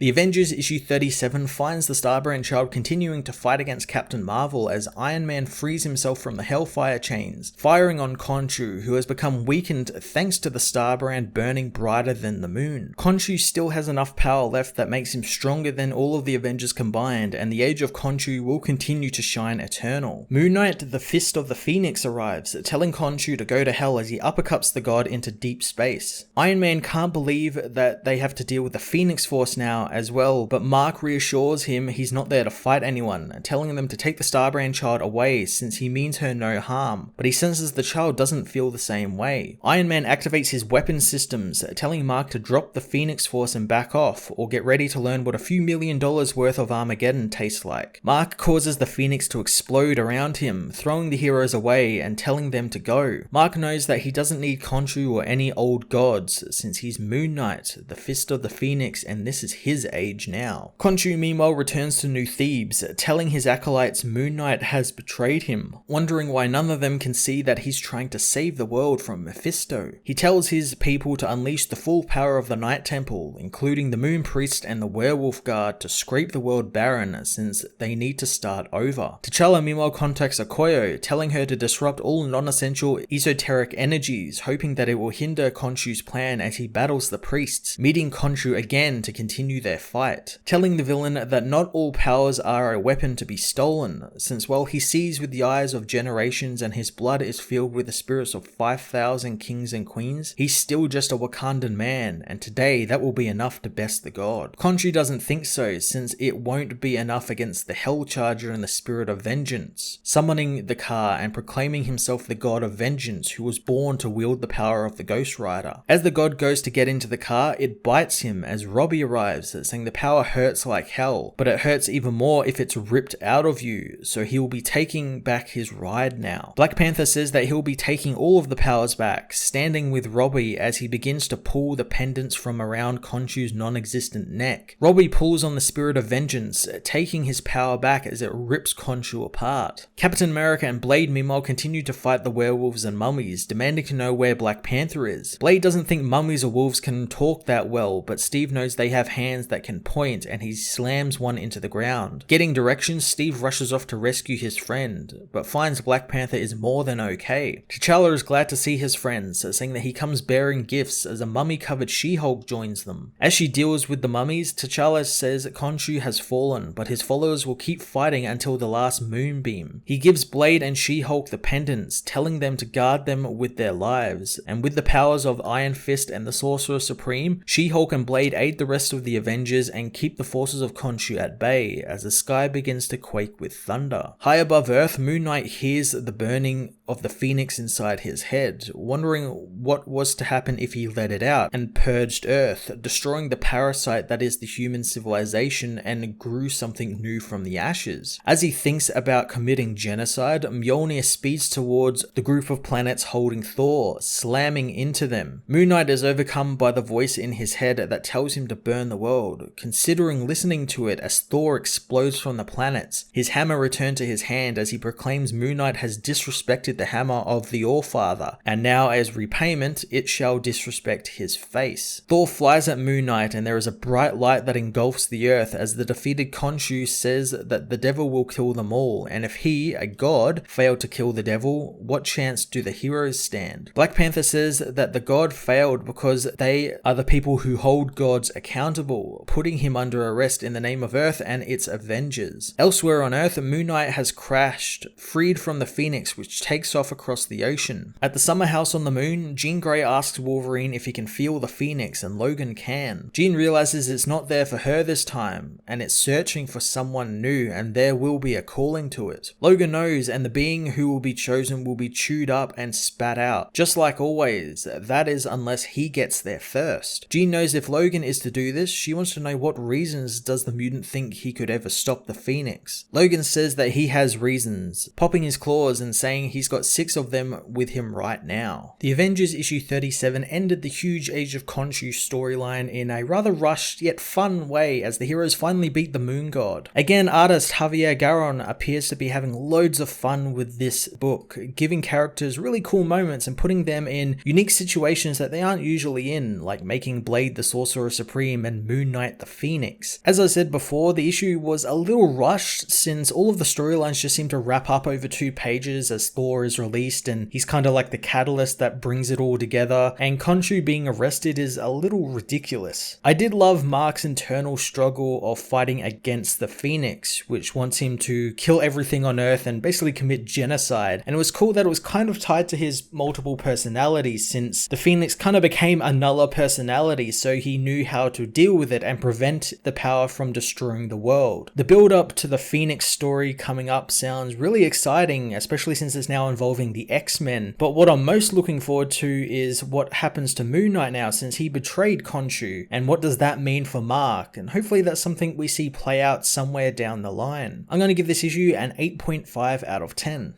The Avengers issue 37 finds the Starbrand child continuing to fight against Captain Marvel as Iron Man frees himself from the Hellfire chains, firing on Khonshu, who has become weakened thanks to the Starbrand burning brighter than the moon. Khonshu still has enough power left that makes him stronger than all of the Avengers combined, and the age of Khonshu will continue to shine eternal. Moon Knight, the Fist of the Phoenix, arrives, telling Khonshu to go to hell as he uppercuts the god into deep space. Iron Man can't believe that they have to deal with the Phoenix Force now as well, but Mark reassures him he's not there to fight anyone, telling them to take the Starbrand child away since he means her no harm, but he senses the child doesn't feel the same way. Iron Man activates his weapon systems, telling Mark to drop the Phoenix Force and back off, or get ready to learn what a few $1 million worth of Armageddon tastes like. Mark causes the Phoenix to explode around him, throwing the heroes away and telling them to go. Mark knows that he doesn't need Khonshu or any old gods, since he's Moon Knight, the Fist of the Phoenix, and this is his age now. Khonshu meanwhile returns to New Thebes, telling his acolytes Moon Knight has betrayed him, wondering why none of them can see that he's trying to save the world from Mephisto. He tells his people to unleash the full power of the Night Temple, including the Moon Priest and the Werewolf Guard, to scrape the world barren since they need to start over. T'Challa meanwhile contacts Okoye, telling her to disrupt all non-essential esoteric energies, hoping that it will hinder Khonshu's plan as he battles the priests, meeting Khonshu again to continue their fight, telling the villain that not all powers are a weapon to be stolen, since while he sees with the eyes of generations and his blood is filled with the spirits of 5,000 kings and queens, he's still just a Wakandan man, and today that will be enough to best the god. Khonshu doesn't think so, since it won't be enough against the Hellcharger and the Spirit of Vengeance, summoning the Ka and proclaiming himself the god of vengeance who was born to wield the power of the Ghost Rider. As the god goes to get into the car, it bites him as Robbie arrives, saying the power hurts like hell, but it hurts even more if it's ripped out of you, so he will be taking back his ride now. Black Panther says that he'll be taking all of the powers back, standing with Robbie as he begins to pull the pendants from around Khonshu's non-existent neck. Robbie pulls on the Spirit of Vengeance, taking his power back as it rips Khonshu apart. Captain America and Blade meanwhile continue to fight the werewolves and mummies, demanding to know where Black Panther is. Blade doesn't think mummies or wolves can talk that well, but Steve knows they have hands that can point, and he slams one into the ground. Getting directions, Steve rushes off to rescue his friend, but finds Black Panther is more than okay. T'Challa is glad to see his friends, saying that he comes bearing gifts as a mummy-covered She-Hulk joins them. As she deals with the mummies, T'Challa says Khonshu has fallen, but his followers will keep fighting until the last moonbeam. He gives Blade and She-Hulk the pendants, telling them to guard them with their lives, and with the powers of Iron Fist and the Sorcerer Supreme, She-Hulk and Blade aid the rest of the Avengers and keep the forces of Khonshu at bay as the sky begins to quake with thunder. High above Earth, Moon Knight hears the burning of the Phoenix inside his head, wondering what was to happen if he let it out and purged Earth, destroying the parasite that is the human civilization and grew something new from the ashes. As he thinks about committing genocide, Mjolnir speeds towards the group of planets holding Thor, slamming into them. Moon Knight is overcome by the voice in his head that tells him to burn the world, considering listening to it as Thor explodes from the planets. His hammer returned to his hand as he proclaims Moon Knight has disrespected the hammer of the All-Father, and now as repayment, it shall disrespect his face. Thor flies at Moon Knight and there is a bright light that engulfs the earth as the defeated Khonshu says that the devil will kill them all, and if he, a god, failed to kill the devil, what chance do the heroes stand? Black Panther says that the god failed because they are the people who hold gods accountable, putting him under arrest in the name of Earth and its Avengers. Elsewhere on Earth, Moon Knight has crashed, freed from the Phoenix, which takes off across the ocean. At the summer house on the moon, Jean Grey asks Wolverine if he can feel the Phoenix, and Logan can. Jean realizes it's not there for her this time, and it's searching for someone new, and there will be a calling to it. Logan knows, and the being who will be chosen will be chewed up and spat out. Just like always, that is unless he gets there first. Jean knows if Logan is to do this, she wants to know what reasons does the mutant think he could ever stop the Phoenix. Logan says that he has reasons, popping his claws and saying he's got 6 of them with him right now. The Avengers issue 37 ended the huge Age of Khonshu storyline in a rather rushed yet fun way as the heroes finally beat the Moon God. Again, artist Javier Garron appears to be having loads of fun with this book, giving characters really cool moments and putting them in unique situations that they aren't usually in, like making Blade the Sorcerer Supreme and Moon Knight the Phoenix. As I said before, the issue was a little rushed since all of the storylines just seem to wrap up over 2 pages as Thor is released and he's kind of like the catalyst that brings it all together, and Khonshu being arrested is a little ridiculous. I did love Mark's internal struggle of fighting against the Phoenix, which wants him to kill everything on Earth and basically commit genocide, and it was cool that it was kind of tied to his multiple personalities since the Phoenix kind of became a Nulla personality, so he knew how to deal with it and prevent the power from destroying the world. The build up to the Phoenix story coming up sounds really exciting, especially since it's now involving the X-Men, but what I'm most looking forward to is what happens to Moon Knight now since he betrayed Khonshu, and what does that mean for Mark, and hopefully that's something we see play out somewhere down the line. I'm going to give this issue an 8.5 out of 10.